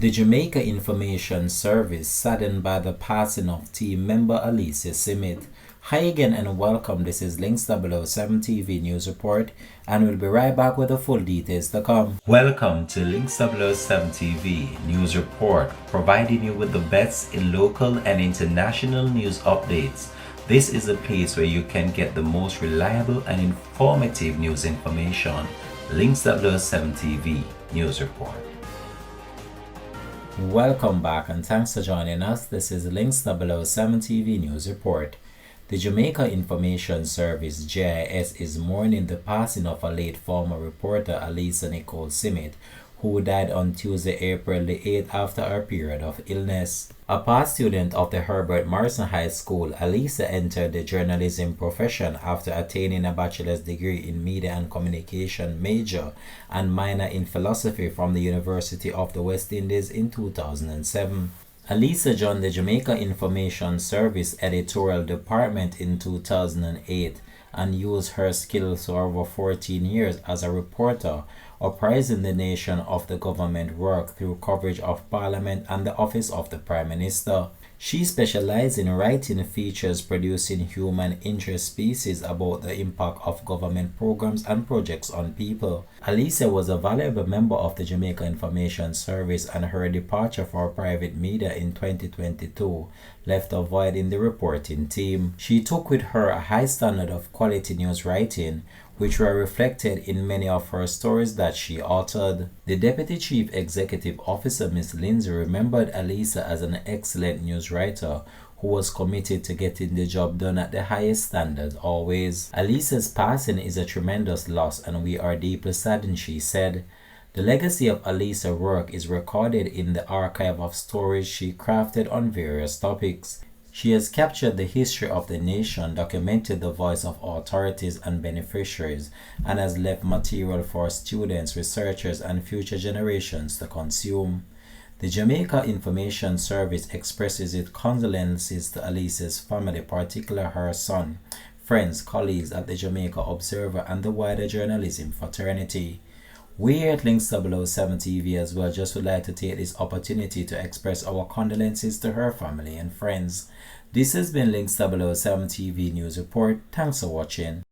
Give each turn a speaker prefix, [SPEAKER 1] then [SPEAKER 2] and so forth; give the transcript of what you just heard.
[SPEAKER 1] The Jamaica Information Service saddened by the passing of team member Alecia Simit. Hi again and welcome. This is Links 007 TV News Report, and we'll be right back with the full details to come. Welcome to Links 007 TV News Report, providing you with the best in local and international news updates. This is a place where you can get the most reliable and informative news information. Links 007 TV News Report. Welcome back and thanks for joining us. This is Links 007 TV News Report. The Jamaica Information Service JIS is mourning the passing of a late former reporter Alecia Nicole Simit, who died on Tuesday, April the 8th after a period of illness. A past student of the Herbert Morrison High School, Alecia entered the journalism profession after attaining a bachelor's degree in media and communication major and minor in philosophy from the University of the West Indies in 2007. Alecia joined the Jamaica Information Service editorial department in 2008 and used her skills for over 14 years as a reporter, apprising the nation of the government work through coverage of Parliament and the Office of the Prime Minister. She specialized in writing features producing human interest pieces about the impact of government programs and projects on people. Alecia was a valuable member of the Jamaica Information Service, and her departure for private media in 2022 left a void in the reporting team. She took with her a high standard of quality news writing, which were reflected in many of her stories that she authored. The Deputy Chief Executive Officer, Ms. Lindsay, remembered Alecia as an excellent news writer who was committed to getting the job done at the highest standard always. Alecia's passing is a tremendous loss and we are deeply saddened, she said. The legacy of Alecia's work is recorded in the archive of stories she crafted on various topics. She has captured the history of the nation, documented the voice of authorities and beneficiaries, and has left material for students, researchers, and future generations to consume. The Jamaica Information Service expresses its condolences to Alecia's family, particularly her son, friends, colleagues at the Jamaica Observer, and the wider journalism fraternity. We here at Links 007 TV as well just would like to take this opportunity to express our condolences to her family and friends. This has been Links 007 TV News Report. Thanks for watching.